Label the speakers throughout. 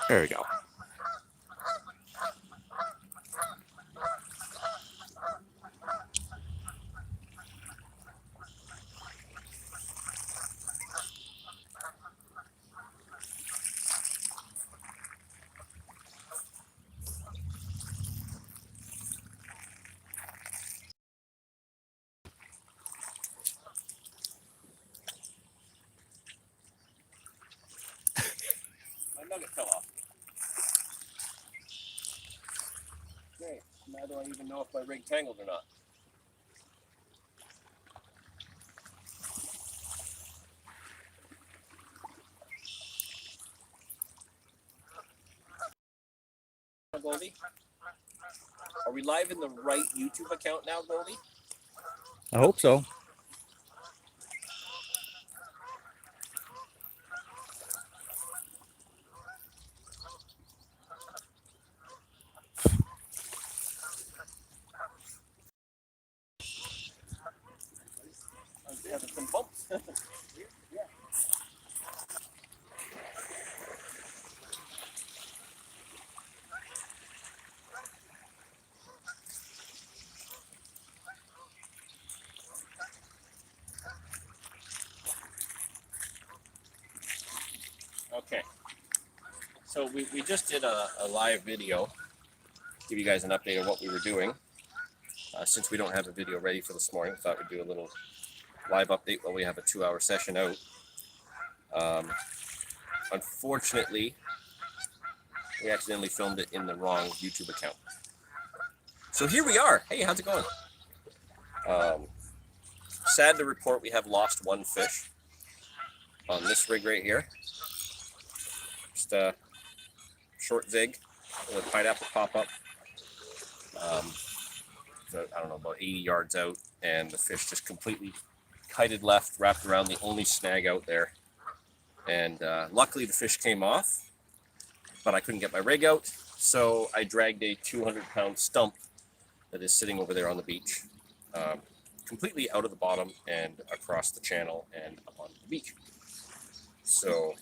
Speaker 1: There we go.
Speaker 2: My nugget fell off. Okay, now do I even know if my rig tangled or not? Goldie? Are we live in the right YouTube account now, Goldie?
Speaker 1: I hope so.
Speaker 2: I'm having some bumps. Yeah. Okay. So we just did a live video, give you guys an update of what we were doing. Since we don't have a video ready for this morning, thought we'd do a little live update while we have a 2-hour session out. Unfortunately, we accidentally filmed it in the wrong YouTube account. So here we are. Hey, how's it going? Sad to report we have lost one fish on this rig right here. Just a short zig with a pineapple pop-up. So, I don't know, about 80 yards out, and the fish just completely kited left, wrapped around the only snag out there. And luckily the fish came off, but I couldn't get my rig out, so I dragged a 200-pound stump that is sitting over there on the beach, completely out of the bottom and across the channel and up onto the beach. So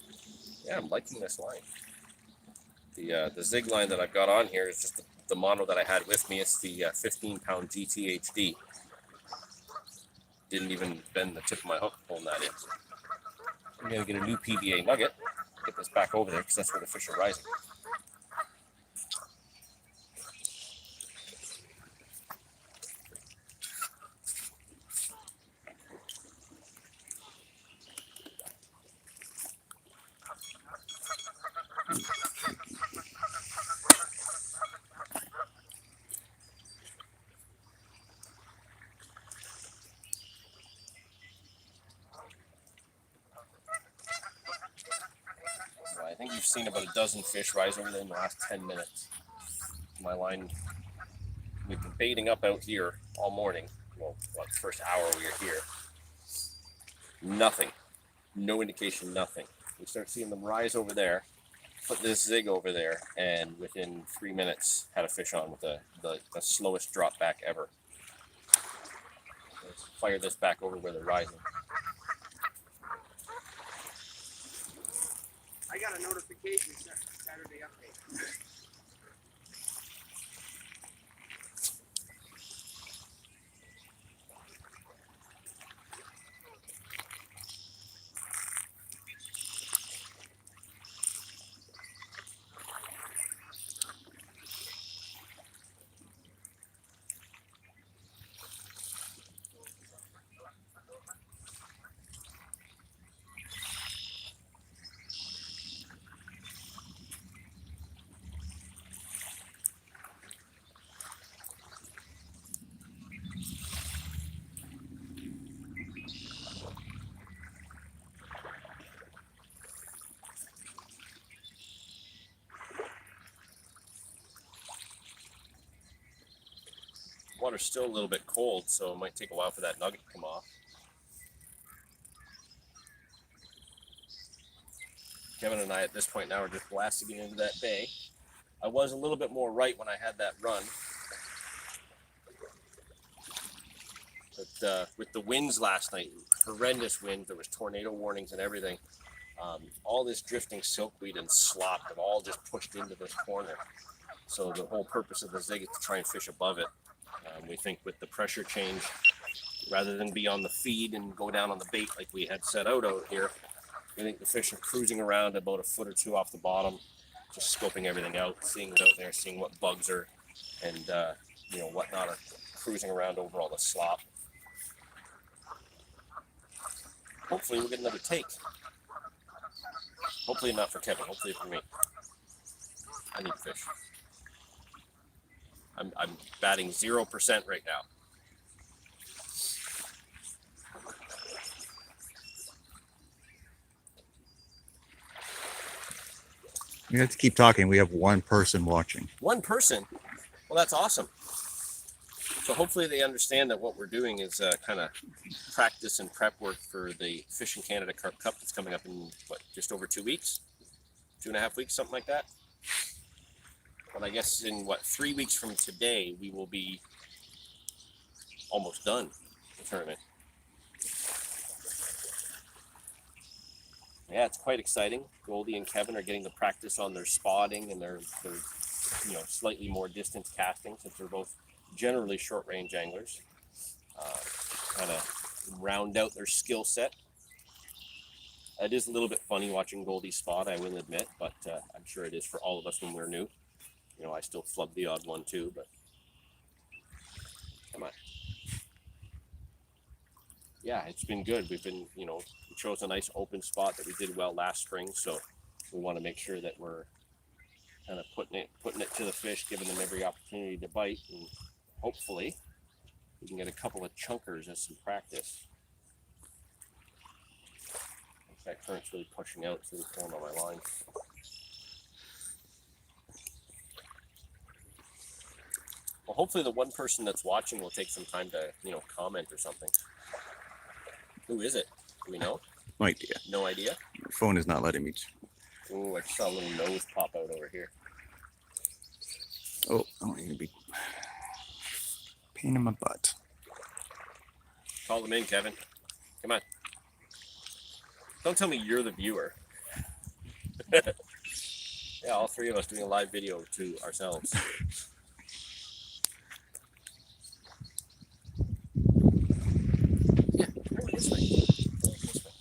Speaker 2: yeah, I'm liking this line. The zig line that I've got on here is just the mono that I had with me. It's the 15-pound GTHD. Didn't even bend the tip of my hook pulling that in. I'm gonna get a new PVA nugget, get this back over there because that's where the fish are rising. I think you've seen about a dozen fish rise over there in the last 10 minutes. My line, we've been baiting up out here all morning. Well, the first hour we were here. Nothing. No indication, nothing. We start seeing them rise over there, put this zig over there, and within 3 minutes had a fish on with the slowest drop back ever. Let's fire this back over where they're rising.
Speaker 3: I got a notification Saturday update.
Speaker 2: Water's still a little bit cold, so it might take a while for that nugget to come off. Kevin and I at this point now are just blasting it into that bay. I was a little bit more right when I had that run. But with the winds last night, horrendous winds, there was tornado warnings and everything. All this drifting silkweed and slop have all just pushed into this corner. So the whole purpose of the zig is to try and fish above it. We think with the pressure change, rather than be on the feed and go down on the bait like we had set out here, we think the fish are cruising around about a foot or two off the bottom, just scoping everything out, seeing what's out there, seeing what bugs are, and whatnot are cruising around over all the slop. Hopefully we'll get another take. Hopefully not for Kevin, hopefully for me. I need fish. I'm batting 0% right now.
Speaker 1: You have to keep talking. We have one person watching.
Speaker 2: One person? Well, that's awesome. So hopefully they understand that what we're doing is kind of practice and prep work for the Fish'n Canada Carp Cup that's coming up in, just over 2 weeks? 2.5 weeks, something like that? But I guess in 3 weeks from today, we will be almost done the tournament. Yeah, it's quite exciting. Goldie and Kevin are getting the practice on their spotting and their slightly more distant casting, since they're both generally short range anglers. Kind of round out their skill set. It is a little bit funny watching Goldie spot, I will admit, but I'm sure it is for all of us when we're new. I still flub the odd one too, but come on. Yeah, it's been good. We've been, we chose a nice open spot that we did well last spring, so we want to make sure that we're kind of putting it to the fish, giving them every opportunity to bite, and hopefully we can get a couple of chunkers as some practice. That current's really pushing out through the corner of my line. Well, hopefully the one person that's watching will take some time to, comment or something. Who is it? Do we know?
Speaker 1: No idea.
Speaker 2: No idea?
Speaker 1: Your phone is not letting me.
Speaker 2: Ooh, I saw a little nose pop out over here.
Speaker 1: Oh, I don't want you to be pain in my butt.
Speaker 2: Call them in, Kevin. Come on. Don't tell me you're the viewer. Yeah, all three of us doing a live video to ourselves. Yeah, come over this way. Come over this way.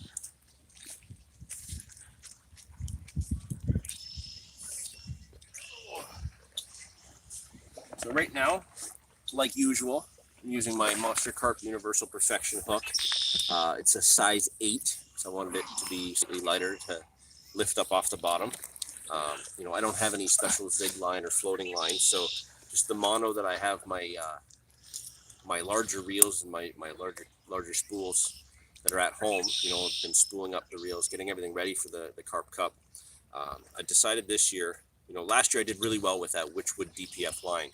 Speaker 2: So right now, like usual, I'm using my Monster Carp Universal Perfection hook. It's a size 8, so I wanted it to be slightly lighter to lift up off the bottom. I don't have any special zig line or floating line, so just the mono that I have my my larger reels and my larger spools that are at home. I've been spooling up the reels, getting everything ready for the Carp Cup. I decided this year, last year I did really well with that Witchwood DPF line.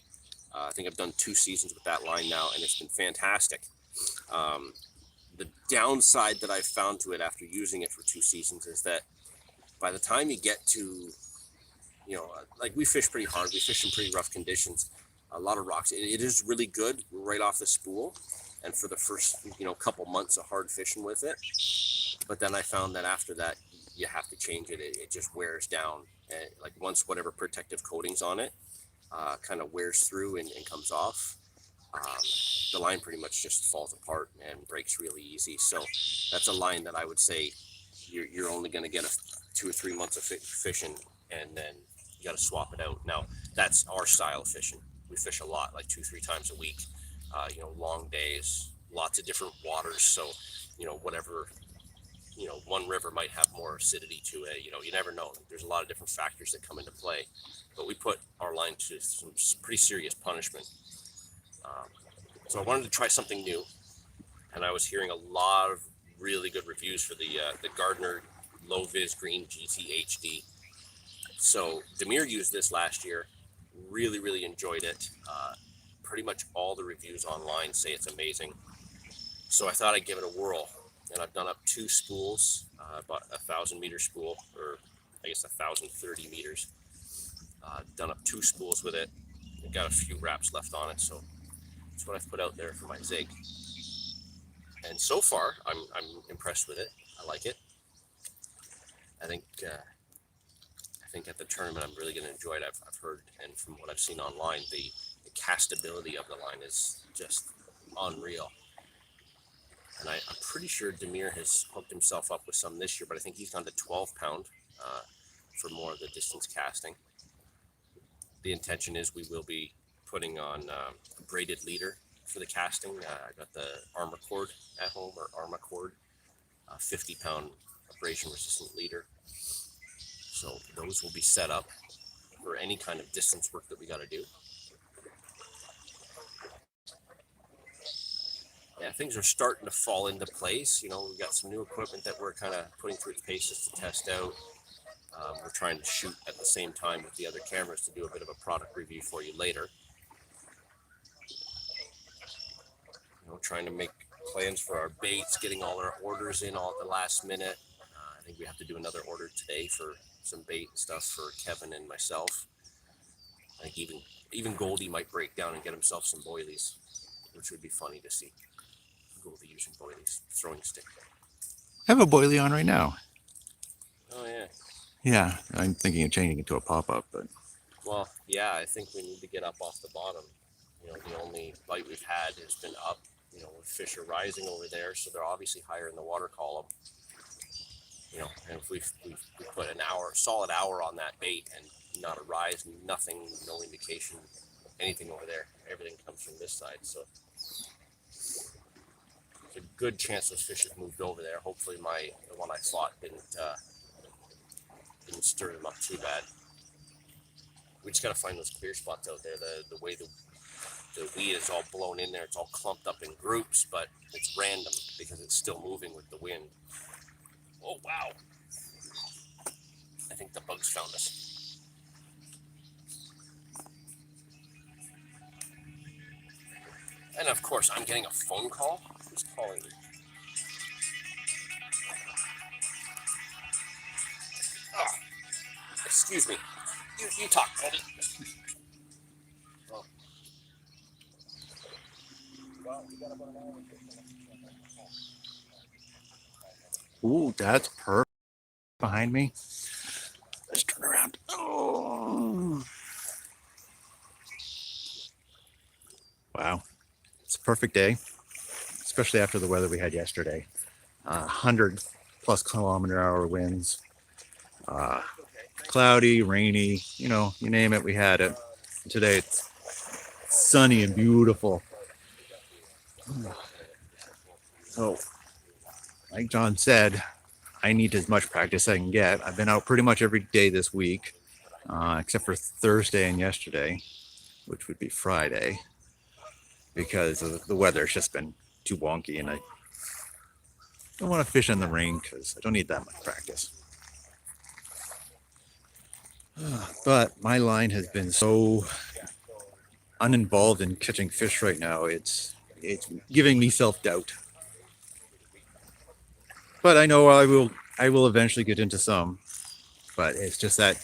Speaker 2: I think I've done 2 seasons with that line now, and it's been fantastic. The downside that I've found to it after using it for 2 seasons is that by the time you get to, we fish pretty hard, we fish in pretty rough conditions, a lot of rocks. It is really good right off the spool, and for the first, couple months of hard fishing with it. But then I found that after that, you have to change it. It just wears down. And once whatever protective coating's on it kind of wears through and comes off, the line pretty much just falls apart and breaks really easy. So that's a line that I would say you're only going to get 2 or 3 months of fishing, and then you got to swap it out. Now, that's our style of fishing. We fish a lot, 2-3 times a week, long days, lots of different waters. So, whatever, one river might have more acidity to it. You never know. There's a lot of different factors that come into play, but we put our line to some pretty serious punishment. So I wanted to try something new, and I was hearing a lot of really good reviews for the Gardner Low Vis Green GT HD. So Demir used this last year, really enjoyed it. Pretty much all the reviews online say it's amazing. So I thought I'd give it a whirl, and I've done up 2 spools, about 1,000 meter spool, or I guess 1,030 meters. Done up 2 spools with it. I've got a few wraps left on it, so that's what I've put out there for my zig. And so far, I'm impressed with it. I like it. I think at the tournament I'm really going to enjoy it. I've heard, and from what I've seen online, the castability of the line is just unreal. And I'm pretty sure Demir has hooked himself up with some this year, but I think he's gone to 12 pound for more of the distance casting. The intention is we will be putting on a braided leader for the casting. I got the Armor Cord at home, or Armor Cord, 50 pound abrasion resistant leader. So those will be set up for any kind of distance work that we got to do. Yeah, things are starting to fall into place. You know, we've got some new equipment that we're kind of putting through its paces to test out. We're trying to shoot at the same time with the other cameras to do a bit of a product review for you later. You know, trying to make plans for our baits, getting all our orders in all at the last minute. I think we have to do another order today for some bait and stuff for Kevin and myself. I think even Goldie might break down and get himself some boilies, which would be funny to see. Goldie using boilies, throwing stick.
Speaker 1: I have a boilie on right now.
Speaker 2: Oh yeah.
Speaker 1: Yeah, I'm thinking of changing it to a pop-up, but
Speaker 2: Well, yeah, I think we need to get up off the bottom. You know, the only bite we've had has been up. You know, fish are rising over there, so they're obviously higher in the water column. You know, and if we put an hour, solid hour on that bait and not a rise, nothing, no indication, anything over there. Everything comes from this side, so it's a good chance those fish have moved over there. Hopefully, the one I fought didn't stir them up too bad. We just got to find those clear spots out there. The way the weed is all blown in there, it's all clumped up in groups, but it's random because it's still moving with the wind. Oh, wow. I think the bugs found us. And of course, I'm getting a phone call. Who's calling me? Oh, excuse me. You talk, Goldie. Oh. Well, we got about an hour.
Speaker 1: ooh, that's perfect behind me. Let's turn around. Oh. Wow, it's a perfect day, especially after the weather we had yesterday. 100+ km/h winds. Cloudy, rainy, you know, you name it, we had it. Today it's sunny and beautiful. So, like John said, I need as much practice as I can get. I've been out pretty much every day this week, except for Thursday and yesterday, which would be Friday, because of the weather. It's just been too wonky, and I don't want to fish in the rain because I don't need that much practice. But my line has been so uninvolved in catching fish right now. It's giving me self-doubt. But I know I will eventually get into some. But it's just that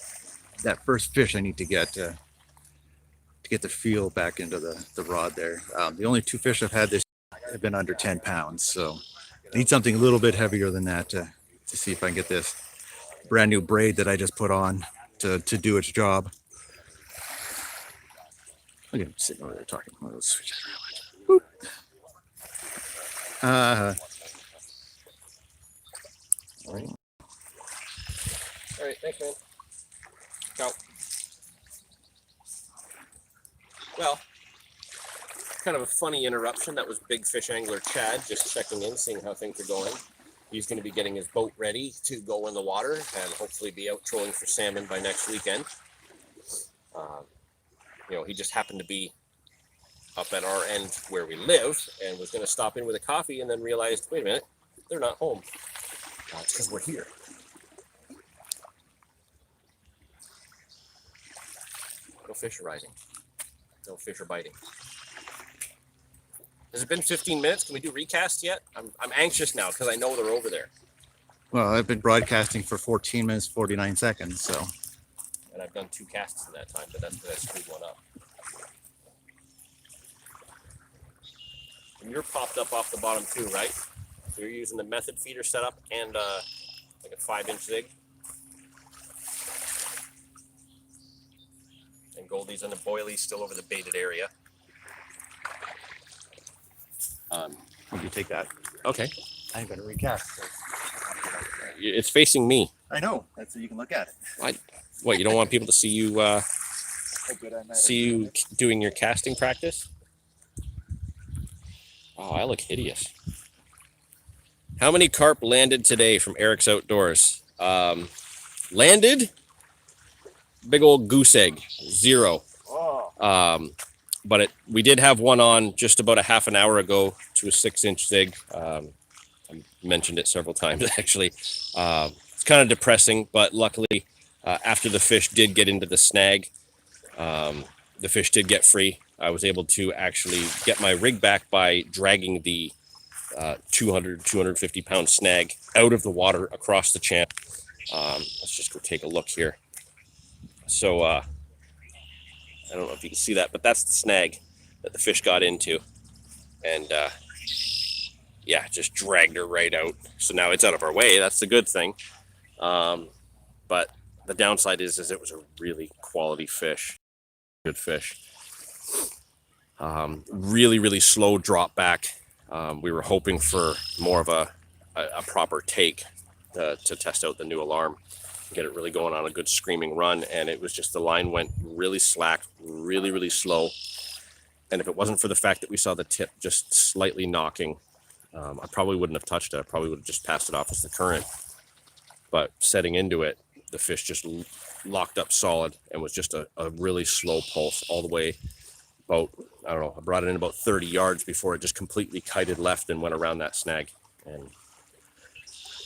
Speaker 1: first fish I need to get to get the feel back into the rod there. The only 2 fish I've had this have been under 10 pounds, so I need something a little bit heavier than that to see if I can get this brand new braid that I just put on to do its job. Look at him sitting over there talking. Boop.
Speaker 2: All right, thanks, man. Ciao. Well, kind of a funny interruption. That was big fish angler Chad just checking in, seeing how things are going. He's going to be getting his boat ready to go in the water and hopefully be out trolling for salmon by next weekend. You know, he just happened to be up at our end where we live and was going to stop in with a coffee and then realized, wait a minute, they're not home. It's because we're here. No fish are rising. No fish are biting. Has it been 15 minutes? Can we do recast yet? I'm anxious now because I know they're over there.
Speaker 1: Well, I've been broadcasting for 14 minutes, 49 seconds, so.
Speaker 2: And I've done 2 casts in that time, but that's because I screwed one up. And you're popped up off the bottom too, right? So you're using the method feeder setup and like a 5-inch zig. Goldies and the boilies still over the baited area.
Speaker 1: Would you take that?
Speaker 2: Okay.
Speaker 1: I better recast.
Speaker 2: It's facing me.
Speaker 1: I know. That's so you can look at it.
Speaker 2: What, you don't want people to see you
Speaker 1: How good I'm at it.
Speaker 2: doing your casting practice? Oh, I look hideous. How many carp landed today from Eric's Outdoors? Landed? Big old goose egg. 0.
Speaker 1: Oh.
Speaker 2: But we did have one on just about a half an hour ago to a 6-inch zig. I mentioned it several times, actually. It's kind of depressing, but luckily, after the fish did get into the snag, the fish did get free. I was able to actually get my rig back by dragging the 250 pound snag out of the water across the channel. Let's just go take a look here. So I don't know if you can see that, but that's the snag that the fish got into, and yeah, just dragged her right out. So now it's out of our way. That's the good thing. But the downside is it was a really quality fish. Good fish. Really, really slow drop back. We were hoping for more of a proper take to test out the new alarm, get it really going on a good screaming run. And it was just, the line went really slack, really, really slow. And if it wasn't for the fact that we saw the tip just slightly knocking, I probably wouldn't have touched it. I probably would have just passed it off as the current. But setting into it, the fish just locked up solid and was just a really slow pulse all the way about, I don't know, I brought it in about 30 yards before it just completely kited left and went around that snag. And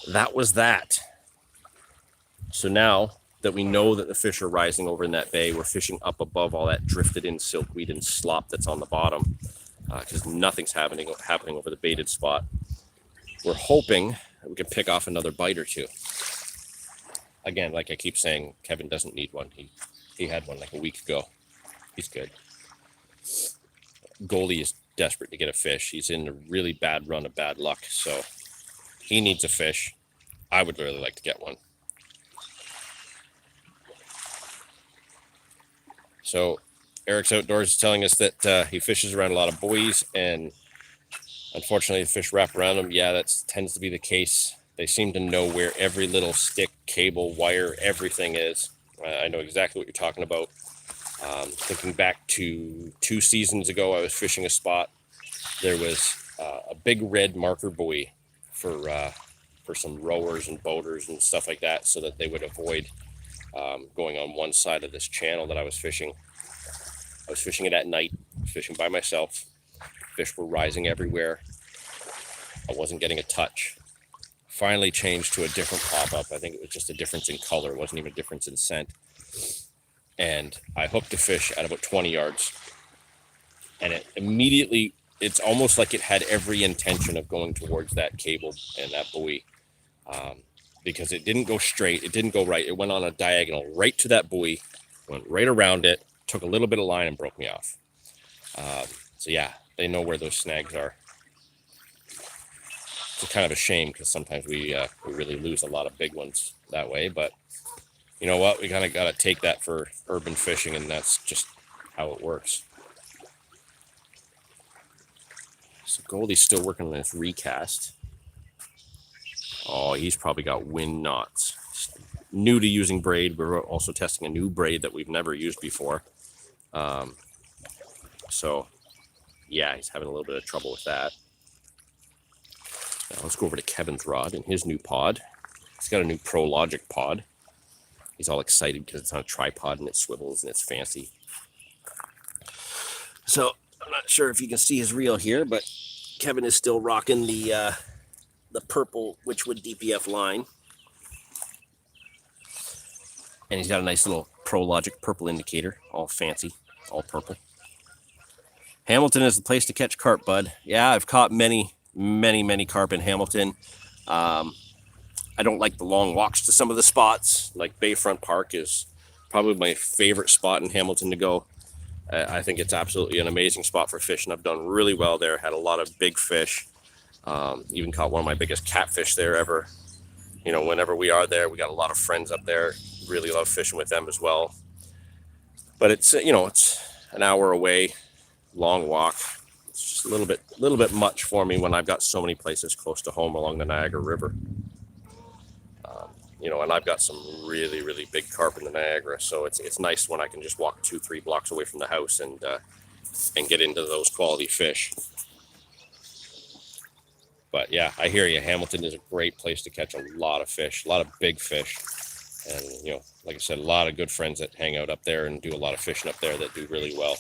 Speaker 2: that was that. So now that we know that the fish are rising over in that bay, we're fishing up above all that drifted in silkweed and slop that's on the bottom, because nothing's happening over the baited spot. We're hoping that we can pick off another bite or two. Again, like I keep saying, Kevin doesn't need one. He had one like a week ago. He's good. Goldie is desperate to get a fish. He's in a really bad run of bad luck, so he needs a fish. I would really like to get one. So Eric's Outdoors is telling us that he fishes around a lot of buoys, and unfortunately the fish wrap around them. Yeah, that tends to be the case. They seem to know where every little stick, cable, wire, everything is. I know exactly what you're talking about. Thinking back to 2 seasons ago, I was fishing a spot. There was a big red marker buoy for some rowers and boaters and stuff like that, so that they would avoid going on one side of this channel that I was fishing. I was fishing it at night, fishing by myself. Fish were rising everywhere. I wasn't getting a touch. Finally changed to a different pop-up. I think it was just a difference in color. It wasn't even a difference in scent. And I hooked a fish at about 20 yards. And it immediately, it's almost like it had every intention of going towards that cable and that buoy. Because it didn't go straight. It didn't go right. It went on a diagonal right to that buoy, went right around it, took a little bit of line and broke me off. So yeah, they know where those snags are. It's kind of a shame because sometimes we really lose a lot of big ones that way. But you know what? We kind of got to take that for urban fishing, and that's just how it works. So Goldie's still working on his recast. Oh, he's probably got wind knots. New to using braid. We're also testing a new braid that we've never used before. So yeah, he's having a little bit of trouble with that. Now let's go over to Kevin's rod and his new pod. He's got a new Pro Logic pod. He's all excited because it's on a tripod and it swivels and it's fancy. So I'm not sure if you can see his reel here, but Kevin is still rocking the purple Witchwood DPF line. And he's got a nice little Pro Logic purple indicator, all fancy, all purple. Hamilton is the place to catch carp, bud. Yeah, I've caught many carp in Hamilton. I don't like the long walks to some of the spots. Like Bayfront Park is probably my favorite spot in Hamilton to go. I think it's absolutely an amazing spot for fishing. I've done really well there. Had a lot of big fish. Even caught one of my biggest catfish there ever. You know, whenever we are there, we got a lot of friends up there. Really love fishing with them as well. But it's it's an hour away, long walk. It's just a little bit much for me when I've got so many places close to home along the Niagara River. And I've got some really, really big carp in the Niagara, so it's nice when I can just walk 2-3 blocks away from the house and get into those quality fish. But yeah, I hear you. Hamilton is a great place to catch a lot of fish, a lot of big fish. And, like I said, a lot of good friends that hang out up there and do a lot of fishing up there that do really well.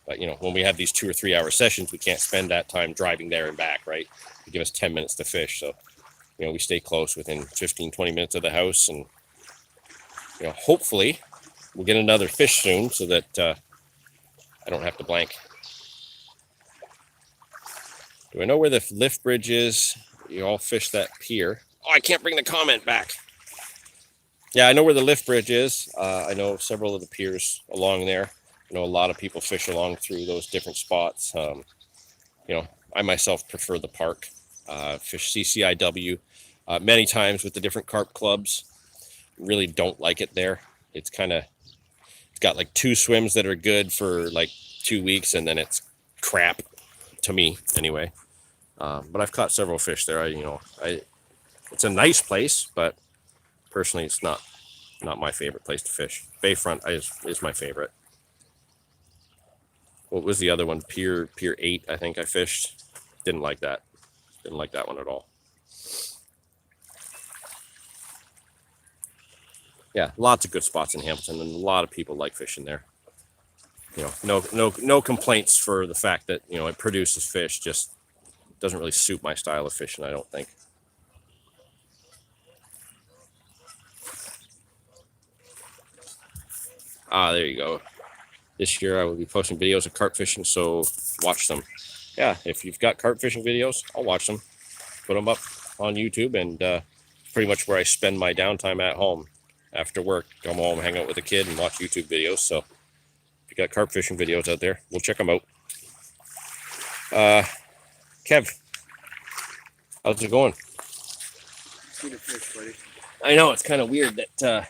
Speaker 2: But, when we have these 2 or 3 hour sessions, we can't spend that time driving there and back, right? They give us 10 minutes to fish. So, we stay close within 15, 20 minutes of the house. And, hopefully we'll get another fish soon so that I don't have to blank. Do I know where the lift bridge is? You all fish that pier. Oh, I can't bring the comment back. Yeah, I know where the lift bridge is. I know several of the piers along there. I know a lot of people fish along through those different spots. I myself prefer the park. Fish CCIW many times with the different carp clubs. Really don't like it there. It's got like 2 swims that are good for like 2 weeks, and then it's crap to me anyway. But I've caught several fish there. It's a nice place, but personally, it's not my favorite place to fish. Bayfront is my favorite. What was the other one? Pier 8, I think I fished. Didn't like that. Didn't like that one at all. Yeah, lots of good spots in Hamilton, and a lot of people like fishing there. No complaints for the fact that it produces fish. Just doesn't really suit my style of fishing, I don't think. There you go. This year I will be posting videos of carp fishing, so watch them. Yeah, if you've got carp fishing videos, I'll watch them. Put them up on YouTube, and pretty much where I spend my downtime at home. After work, come home, hang out with a kid, and watch YouTube videos. So if you got carp fishing videos out there, we'll check them out. Kev, how's it going?
Speaker 3: See the fish, buddy.
Speaker 2: I know it's kind of weird that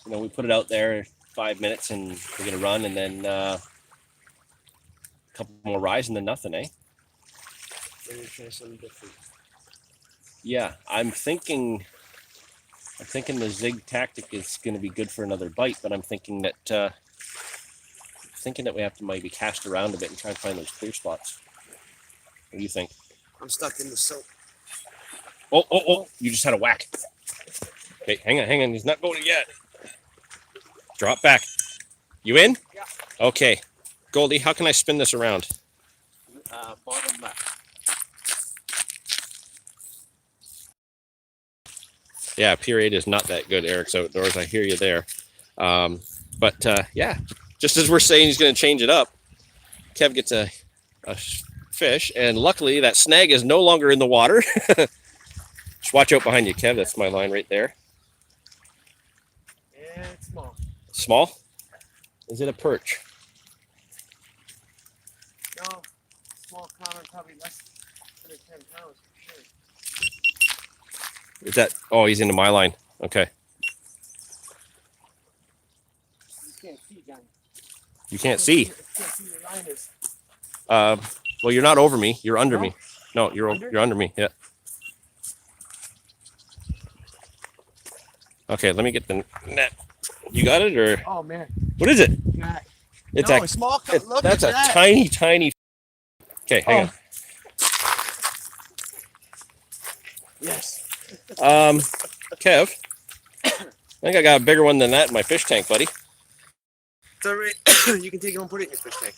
Speaker 2: we put it out there 5 minutes and we're gonna run, and then a couple more rides and then nothing, eh?
Speaker 3: Maybe try something different.
Speaker 2: Yeah, I'm thinking the zig tactic is going to be good for another bite, but I'm thinking that we have to maybe cast around a bit and try and find those clear spots. What do you think?
Speaker 3: I'm stuck in the soap.
Speaker 2: Oh! You just had a whack. Okay, hang on. He's not going yet. Drop back. You in?
Speaker 3: Yeah.
Speaker 2: Okay, Goldie, how can I spin this around?
Speaker 3: Bottom left.
Speaker 2: Yeah, Pier 8 is not that good. Eric's outdoors. I hear you there. But yeah, just as we're saying he's going to change it up, Kev gets a fish, and luckily that snag is no longer in the water. Just watch out behind you, Kev. That's my line right there.
Speaker 3: Yeah, it's small.
Speaker 2: Small? Is it a perch?
Speaker 3: No, small climber, probably less than 10 pounds for sure.
Speaker 2: Is that? Oh, he's into my line. Okay.
Speaker 3: You can't see, Johnny.
Speaker 2: You can't see.
Speaker 3: You can't see where your line is.
Speaker 2: Well, you're not over me. You're under
Speaker 3: No?
Speaker 2: me. No, you're under me. Yeah. Okay, let me get the net. You got it, or
Speaker 3: Oh man.
Speaker 2: what is it?
Speaker 3: God.
Speaker 2: It's
Speaker 3: No,
Speaker 2: a
Speaker 3: a small. Look
Speaker 2: that's
Speaker 3: at
Speaker 2: a
Speaker 3: that.
Speaker 2: tiny. Okay, hang on.
Speaker 3: Yes.
Speaker 2: Kev, I think I got a bigger one than that in my fish tank, buddy.
Speaker 3: It's all right. You can take it and put it in your fish tank.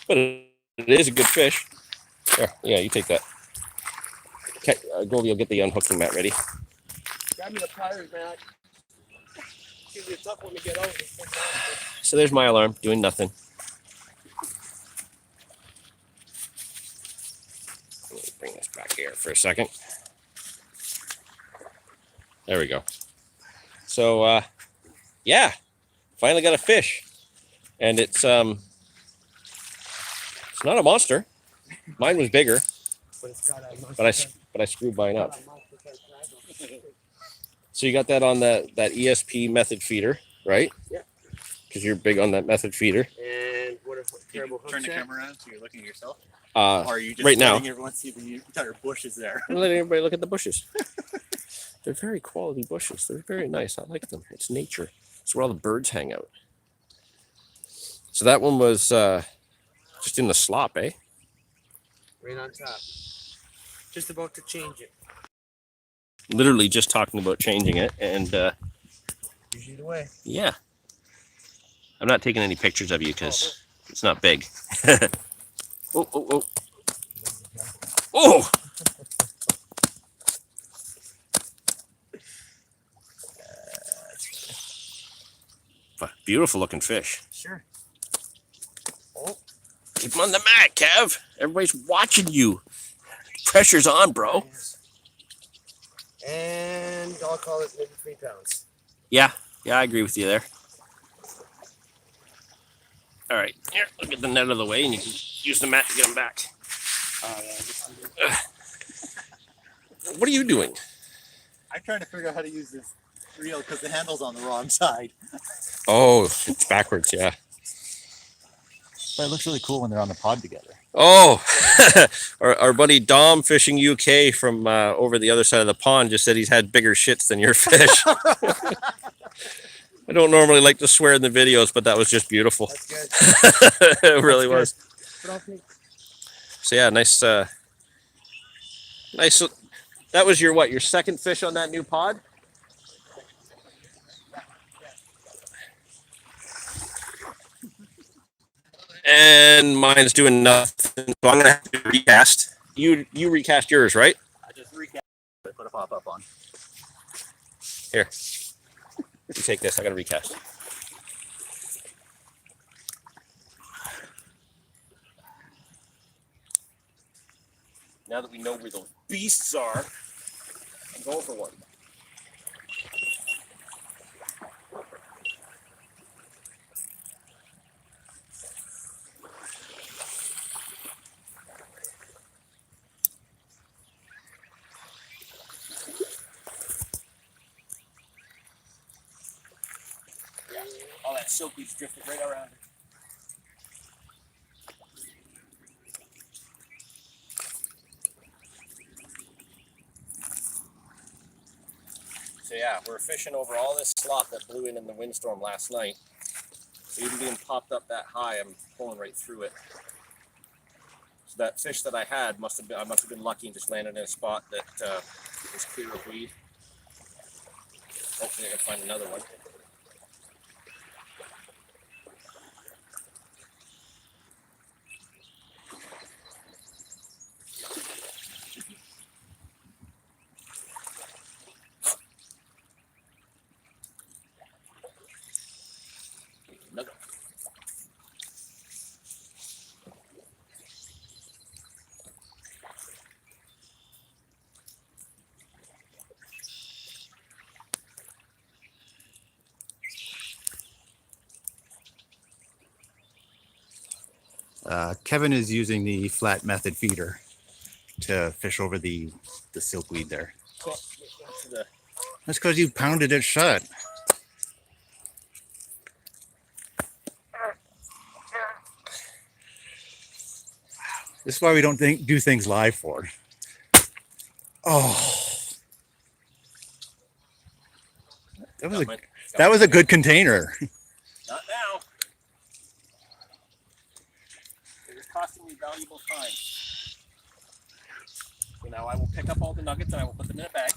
Speaker 2: But it is a good fish. There, yeah, you take that. Okay, Goldie will get the unhooking mat ready.
Speaker 3: Grab me the pliers, man. It's a tough one to get over.
Speaker 2: So there's my alarm doing nothing. Let me bring this back here for a second. There we go. So yeah, finally got a fish, and it's not a monster. Mine was bigger,
Speaker 3: But it's got a
Speaker 2: but I screwed mine up. So you got that on that ESP method feeder, right?
Speaker 3: Yeah.
Speaker 2: Because you're big on that method feeder.
Speaker 3: And what if terrible
Speaker 1: Turn the
Speaker 3: hooks at?
Speaker 1: camera around so you're looking at yourself.
Speaker 2: Uh,
Speaker 1: Or are you just
Speaker 2: right now.
Speaker 1: letting everyone see the entire bushes there?
Speaker 2: I'm letting everybody look at the bushes. They're very quality bushes. They're very nice. I like them. It's nature. It's where all the birds hang out. So that one was just in the slop, eh?
Speaker 3: Right on top. Just about to change it.
Speaker 2: Literally just talking about changing it. And
Speaker 3: Usually the way.
Speaker 2: yeah. I'm not taking any pictures of you because it's not big. Oh, oh, oh. Oh! Beautiful looking fish.
Speaker 3: Sure.
Speaker 2: Keep him on the mat, Kev. Everybody's watching you. Pressure's on, bro.
Speaker 3: And I'll call it maybe 3 pounds.
Speaker 2: Yeah, I agree with you there. All right, here, I'll get the net out of the way and you can use the mat to get them back. What are you doing?
Speaker 1: I'm trying to figure out how to use this reel because the handle's on the wrong side.
Speaker 2: Oh, it's backwards, yeah.
Speaker 1: But it looks really cool when they're on the pod together.
Speaker 2: Oh, our buddy Dom Fishing UK from over the other side of the pond just said he's had bigger shits than your fish. I don't normally like to swear in the videos, but that was just beautiful.
Speaker 3: That's good.
Speaker 2: It really was.
Speaker 3: But I'll take
Speaker 2: So yeah, nice. Nice. That was your what? Your second fish on that new pod? And mine's doing nothing, so I'm gonna have to recast. You recast yours, right?
Speaker 1: I just recast it, put a pop up on.
Speaker 2: Here, you take this. I gotta recast. Now that we know where those beasts are, I'm going for one. All that silky's drifted right around it. So yeah, we're fishing over all this slop that blew in the windstorm last night. So even being popped up that high, I'm pulling right through it. So that fish that I had I must have been lucky and just landed in a spot that was clear of weed. Hopefully I can find another one. Another.
Speaker 1: Kevin is using the flat method feeder to fish over the silkweed there. That's because you pounded it shut. This is why we don't do things live for. Oh, that was a good container.
Speaker 2: Not now. It was costing me valuable time. So now I will pick up all the nuggets and I will put them in a bag.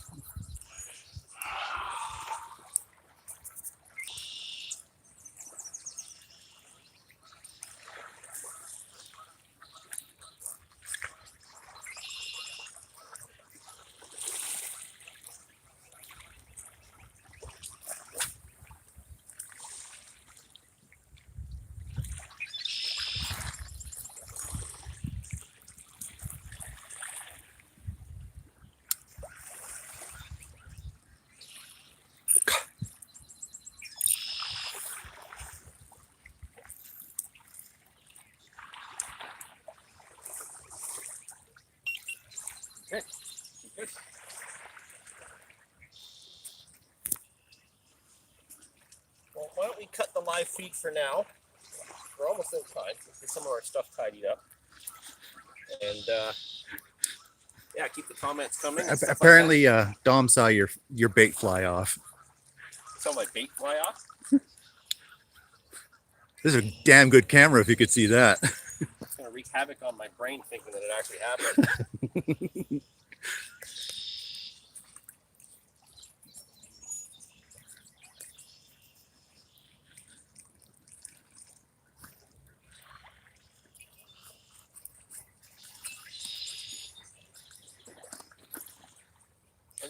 Speaker 2: live feed for now. We're almost in time. Get some of our stuff tidied up. And yeah, keep the comments coming.
Speaker 1: Apparently, Dom saw your bait fly off.
Speaker 2: Saw my bait fly off.
Speaker 1: This is a damn good camera if you could see that.
Speaker 2: It's gonna wreak havoc on my brain thinking that it actually happened.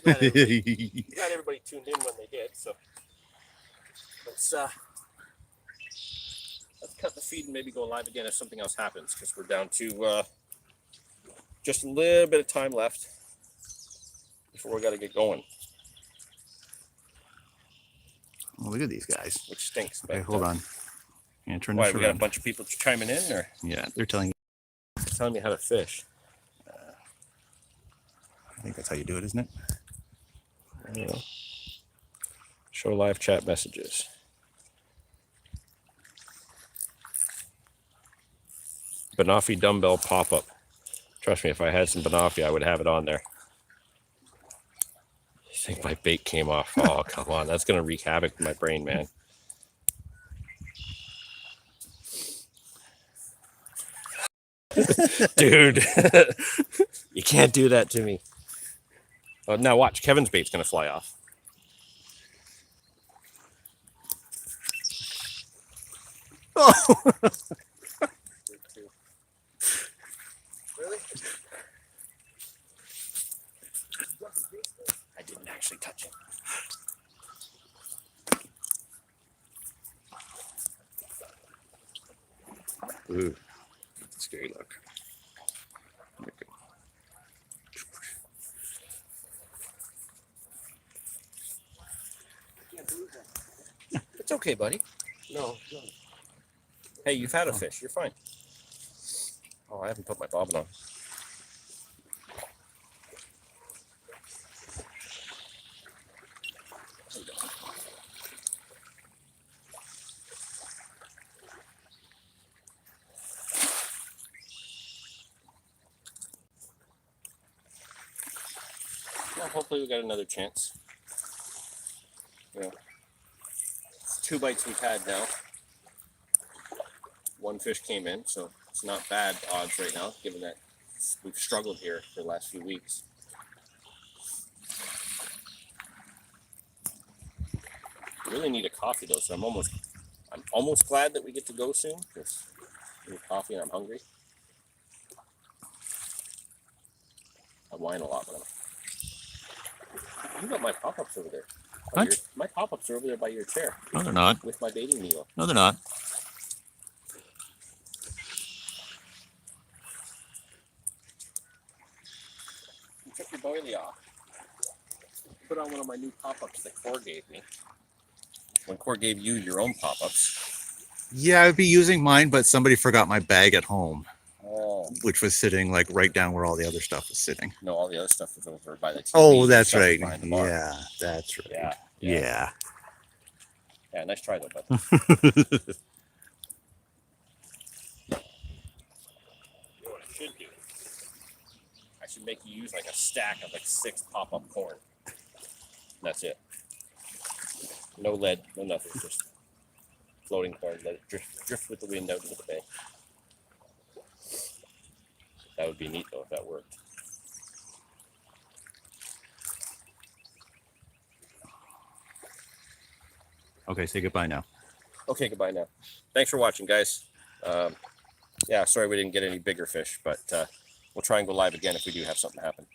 Speaker 2: I'm glad everybody tuned in when they did. So let's cut the feed and maybe go live again if something else happens, because we're down to just a little bit of time left before we got to get going.
Speaker 1: Oh, look at these guys.
Speaker 2: Which stinks. But,
Speaker 1: Okay, hold on. Yeah, turn
Speaker 2: why
Speaker 1: this
Speaker 2: we got a
Speaker 1: around.
Speaker 2: bunch of people chiming in, or
Speaker 1: Yeah, they're telling
Speaker 2: telling me how to fish.
Speaker 1: I think that's how you do it, isn't it?
Speaker 2: I don't know. Show live chat messages. Banoffee dumbbell pop-up. Trust me, if I had some Banoffee, I would have it on there. I think my bait came off. Oh, come on. That's going to wreak havoc in my brain, man. Dude, you can't do that to me. Oh, now watch. Kevin's bait's going to fly off.
Speaker 1: Oh,
Speaker 2: Really? I didn't actually touch it.
Speaker 1: ooh, scary look.
Speaker 2: It's okay, buddy.
Speaker 3: No.
Speaker 2: Hey, you've had a fish. You're fine. Oh, I haven't put my bobbin on. Well, hopefully we got another chance. Yeah. 2 bites we've had now. 1 fish came in, so it's not bad odds right now, given that we've struggled here for the last few weeks. Really need a coffee though, so I'm almost glad that we get to go soon, because I need coffee and I'm hungry. I whine a lot, but you got my pop-ups over there.
Speaker 1: What?
Speaker 2: My pop-ups are over there by your chair.
Speaker 1: No, they're not.
Speaker 2: With my baiting needle.
Speaker 1: No, they're not.
Speaker 2: You took your boilie off. Put on one of my new pop-ups that Core gave me. When Core gave you your own pop-ups.
Speaker 1: Yeah, I'd be using mine, but somebody forgot my bag at home,
Speaker 2: Oh.
Speaker 1: which was sitting like right down where all the other stuff was sitting.
Speaker 2: No, all the other stuff was over by the TV.
Speaker 1: Oh, that's
Speaker 2: Stuff was
Speaker 1: right.
Speaker 2: behind the bar.
Speaker 1: Yeah, that's right.
Speaker 2: Yeah.
Speaker 1: Yeah.
Speaker 2: Yeah, nice try though, bud. You know what I should do? I should make you use like a stack of like 6 pop-up corn. That's it. No lead, no nothing, just floating corn. Let it drift with the wind out into the bay. That would be neat though if that worked.
Speaker 1: Okay, say goodbye now.
Speaker 2: Okay, goodbye now. Thanks for watching, guys. Yeah, sorry we didn't get any bigger fish, but we'll try and go live again if we do have something happen.